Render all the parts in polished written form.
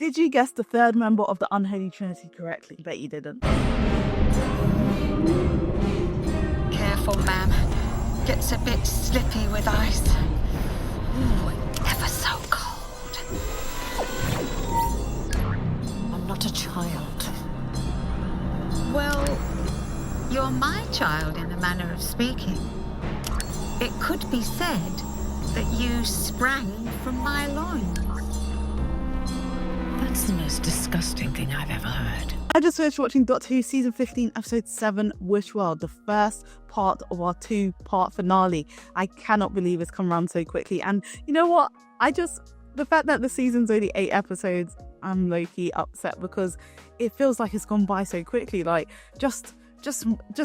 Did you guess the third member of the Unholy Trinity correctly? Bet you didn't. Careful, ma'am. Gets a bit slippy with ice. Ooh, ever so cold. I'm not a child. Well, you're my child in a manner of speaking. It could be said that you sprang from my loins. That's the most disgusting thing I've ever heard. I just finished watching Doctor Who Season 15, Episode 7, Wish World, the first part of our 2-part finale. I cannot believe it's come around so quickly. And you know what? The fact that the season's only 8 episodes, I'm low-key upset because it feels like it's gone by so quickly. Like, just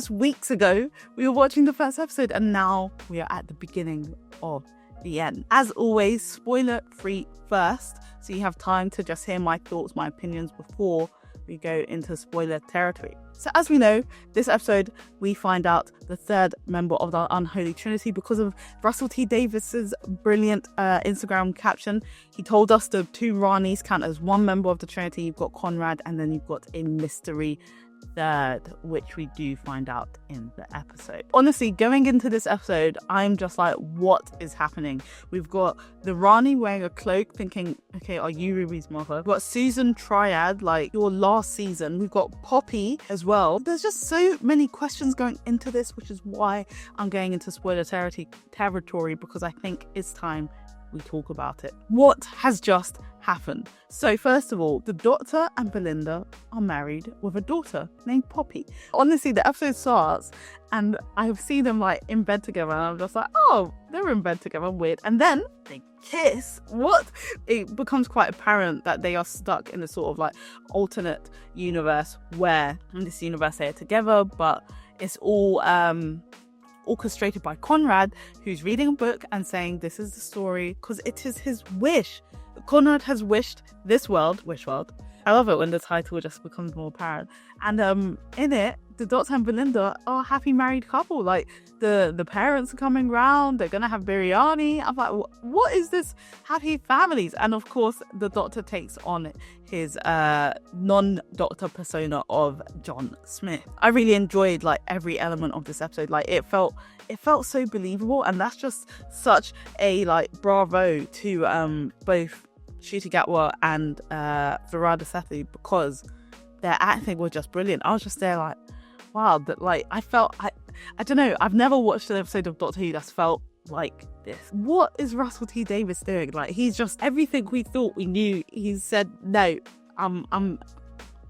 weeks ago, we were watching the first episode and now we are at the beginning of the end. As always, spoiler free first, so you have time to just hear my thoughts, my opinions before we go into spoiler territory. So as we know, this episode we find out the third member of the Unholy Trinity because of Russell T Davis's brilliant Instagram caption. He told us the 2 Ranies count as one member of the Trinity. You've got Conrad and then you've got a mystery third, which we do find out in the episode. Honestly, going into this episode, I'm just like, what is happening? We've got the Rani wearing a cloak thinking, okay, are you Ruby's mother? We've got Susan Triad, like your last season. We've got Poppy as well. There's just so many questions going into this, which is why I'm going into spoiler territory, because I think it's time we talk about it. What has just happened? So first of all, the Doctor and Belinda are married with a daughter named Poppy. Honestly, the episode starts and I see them like in bed together and I'm just like, oh, they're in bed together, weird. And then they kiss. What? It becomes quite apparent that they are stuck in a sort of like alternate universe where in this universe they are together, but it's all orchestrated by Conrad, who's reading a book and saying this is the story because it is his wish. Conrad has wished this world, Wish World. I love it when the title just becomes more apparent. And in it, the Doctor and Belinda are a happy married couple. Like the parents are coming round, they're gonna have biryani. I'm like, what is this happy families? And of course, the Doctor takes on his non-Doctor persona of John Smith. I really enjoyed like every element of this episode. Like it felt so believable, and that's just such a like bravo to both Ncuti Gatwa and Farhad Sethi, because their acting was just brilliant. I was just there like, wow, that like I don't know, I've never watched an episode of Doctor Who that's felt like this. What is Russell T Davies doing? Like he's just everything we thought we knew. He said, no, I'm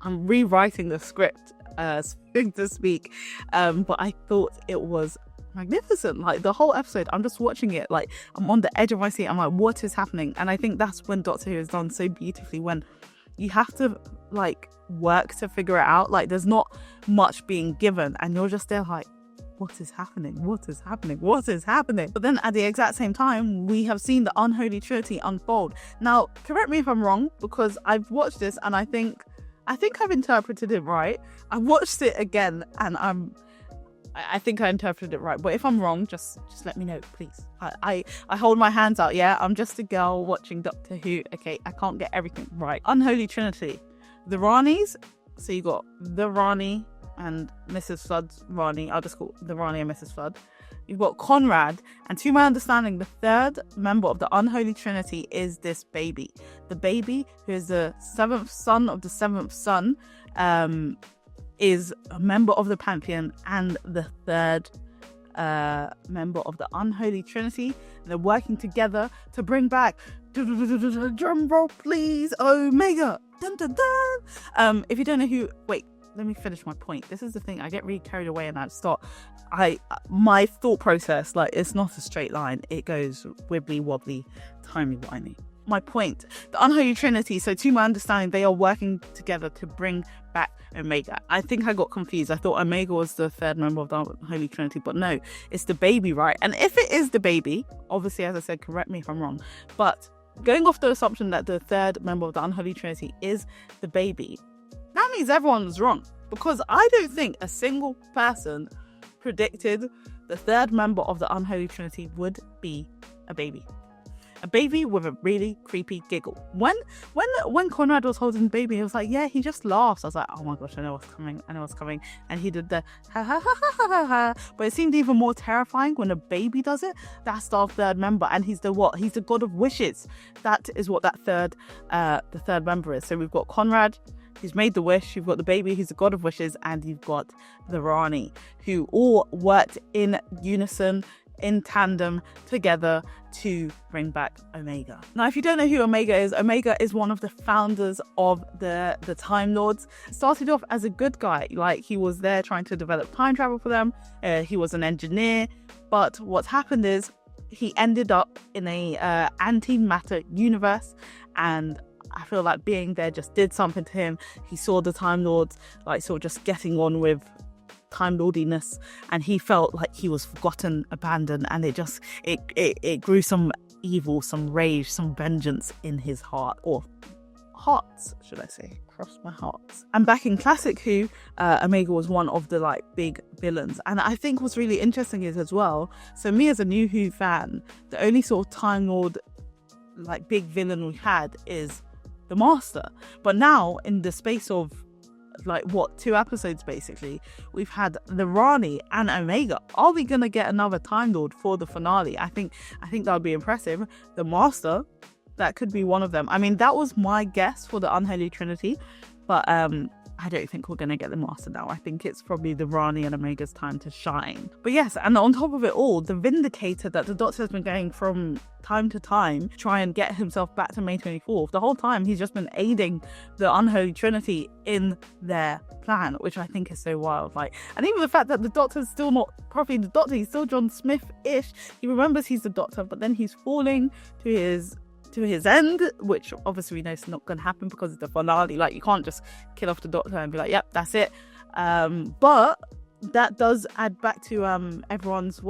rewriting the script, so to speak. But I thought it was magnificent. Like the whole episode, I'm just watching it like I'm on the edge of my seat. I'm like, what is happening? And I think that's when Doctor Who has done so beautifully, when you have to like work to figure it out. Like there's not much being given and you're just there like, what is happening? What is happening? What is happening? But then at the exact same time, we have seen the Unholy Trinity unfold. Now, correct me if I'm wrong, because I've watched this and I think I've interpreted it right. I watched it again and I think I interpreted it right. But if I'm wrong, just let me know, please. I hold my hands out, yeah? I'm just a girl watching Doctor Who. Okay, I can't get everything right. Unholy Trinity. The Ranies. So you got the Rani and Mrs. Flood's Rani. I'll just call the Rani and Mrs. Flood. You've got Conrad. And to my understanding, the third member of the Unholy Trinity is this baby. The baby, who is the 7th son of the 7th son, is a member of the Pantheon and the third member of the Unholy Trinity. And they're working together to bring back, drum roll please, Omega. Dun, dun, dun. If you don't know who, wait, let me finish my point. This is the thing, I get really carried away and I start, my thought process, like it's not a straight line. It goes wibbly wobbly, timey-wimey. My point, the Unholy Trinity, so to my understanding, they are working together to bring back Omega. I think I got confused. I thought Omega was the third member of the Unholy Trinity, but no, it's the baby, right? And if it is the baby, obviously, as I said, correct me if I'm wrong, but going off the assumption that the third member of the Unholy Trinity is the baby, that means everyone's wrong, because I don't think a single person predicted the third member of the Unholy Trinity would be a baby. A baby with a really creepy giggle. When Conrad was holding the baby, he was like, yeah, he just laughs. I was like, oh my gosh, I know what's coming. And he did the ha ha ha ha ha ha. But it seemed even more terrifying when a baby does it. That's our third member, and he's the what? He's the god of wishes. That is what the third member is. So we've got Conrad, who's made the wish, you've got the baby, who's the god of wishes, and you've got the Rani, who all worked in unison, in tandem, together to bring back Omega. Now, if you don't know who Omega is one of the founders of the Time Lords. Started off as a good guy, like he was there trying to develop time travel for them. He was an engineer, but what's happened is he ended up in a antimatter universe, and I feel like being there just did something to him. He saw the Time Lords like sort of just getting on with Time Lordiness, and he felt like he was forgotten, abandoned, and it grew some evil, some rage, some vengeance in his heart, or hearts, should I say? Cross my hearts. And back in classic Who, Omega was one of the like big villains. And I think what's really interesting is as well, so me as a new Who fan, the only sort of Time Lord like big villain we had is the Master. But now in the space of like 2 episodes basically, we've had the Rani and Omega. Are we gonna get another Time Lord for the finale? I think that would be impressive. The Master, that could be one of them. I mean, that was my guess for the Unholy Trinity, but I don't think we're going to get the Master now. I think it's probably the Rani and Omega's time to shine. But yes, and on top of it all, the Vindicator that the Doctor has been going from time to time, try and get himself back to May 24th. The whole time, he's just been aiding the Unholy Trinity in their plan, which I think is so wild. Like, and even the fact that the Doctor's still not properly the Doctor, he's still John Smith-ish. He remembers he's the Doctor, but then he's falling to his end, which obviously we know is not going to happen because it's the finale. Like, you can't just kill off the Doctor and be like, yep, that's it. But that does add back to everyone's,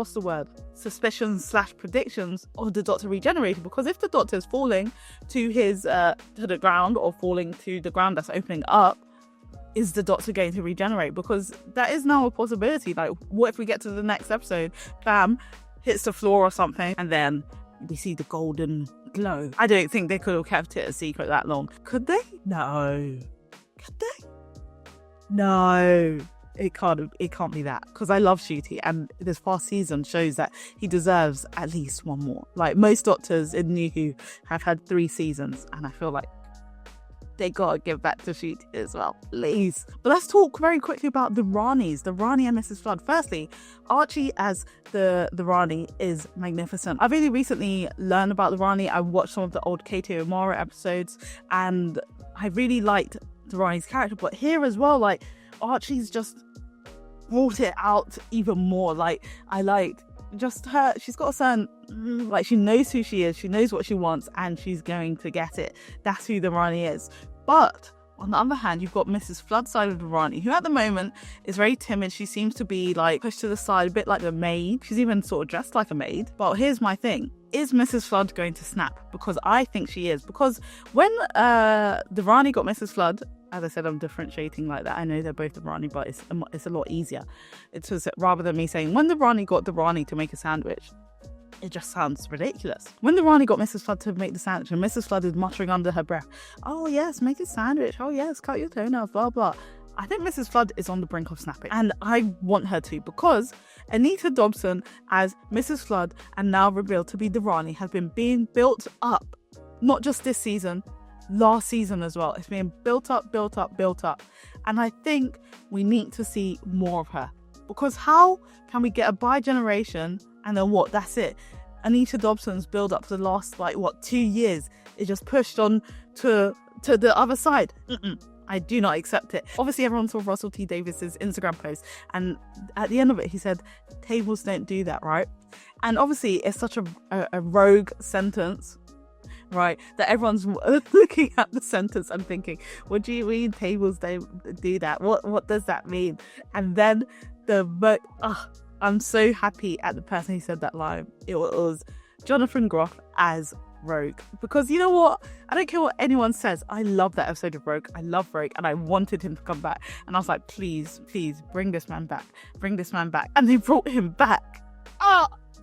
suspicions / predictions of the Doctor regenerating, because if the Doctor is falling to the ground, or falling to the ground that's opening up, is the Doctor going to regenerate? Because that is now a possibility. Like, what if we get to the next episode, bam, hits the floor or something, and then we see the golden glow? I don't think they could have kept it a secret that long. Could they? No. Could they? No. It can't be that, because I love Ncuti, and this past season shows that he deserves at least one more. Like, most Doctors in New Who have had 3 seasons, and I feel like they gotta give back to Ncuti as well, please. But let's talk very quickly about the Ranies, the Rani and Mrs. Flood. Firstly, Archie as the Rani is magnificent. I've only recently learned about the Rani. I watched some of the old Kato O'Mara episodes, and I really liked the Rani's character. But here as well, like, Archie's just brought it out even more. Like, I liked just her. She's got a certain, like, she knows who she is, she knows what she wants, and she's going to get it. That's who the Rani is. But on the other hand, you've got Mrs. Flood's side of the Rani, who at the moment is very timid. She seems to be like pushed to the side, a bit like the maid. She's even sort of dressed like a maid. But here's my thing. Is Mrs. Flood going to snap? Because I think she is. Because when the Rani got Mrs. Flood, as I said, I'm differentiating like that. I know they're both the Rani, but it's a lot easier. It's just, rather than me saying, when the Rani got the Rani to make a sandwich, it just sounds ridiculous. When the Rani got Mrs. Flood to make the sandwich, and Mrs. Flood is muttering under her breath, oh yes, make a sandwich, oh yes, cut your toenails, blah blah. I think Mrs. Flood is on the brink of snapping, and I want her to, because Anita Dobson as Mrs. Flood, and now revealed to be the Rani, has been being built up, not just this season, last season as well. It's being built up, and I think we need to see more of her, because how can we get a bi-generation and then what? That's it. Anita Dobson's build up for the last 2 years is just pushed on to the other side. I do not accept it. Obviously, everyone saw Russell T Davis's Instagram post, and at the end of it, he said, "Tables don't do that," right? And obviously, it's such a rogue sentence, right? That everyone's looking at the sentence and thinking, "What do you mean tables don't do that? What does that mean?" And then I'm so happy at the person who said that line. It was Jonathan Groff as Rogue, because you know what, I don't care what anyone says, I love that episode of Rogue. I love Rogue, and I wanted him to come back, and I was like, please bring this man back, and they brought him back.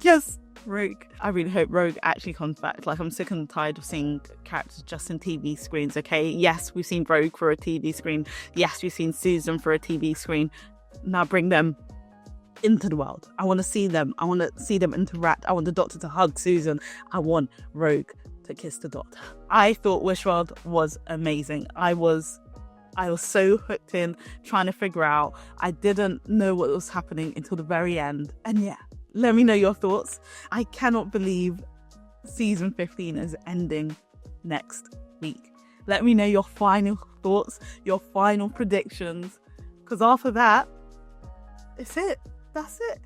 Yes, Rogue. I really hope Rogue actually comes back. Like, I'm sick and tired of seeing characters just in TV screens, okay? Yes, we've seen Rogue for a TV screen. Yes, we've seen Susan for a TV screen. Now bring them into the world. I want to see them. I want to see them interact. I want the Doctor to hug Susan. I want Rogue to kiss the Doctor. I thought Wishworld was amazing. I was so hooked in, trying to figure out. I didn't know what was happening until the very end. And yeah, let me know your thoughts. I cannot believe season 15 is ending next week. Let me know your final thoughts, your final predictions, because after that, it's it. That's it.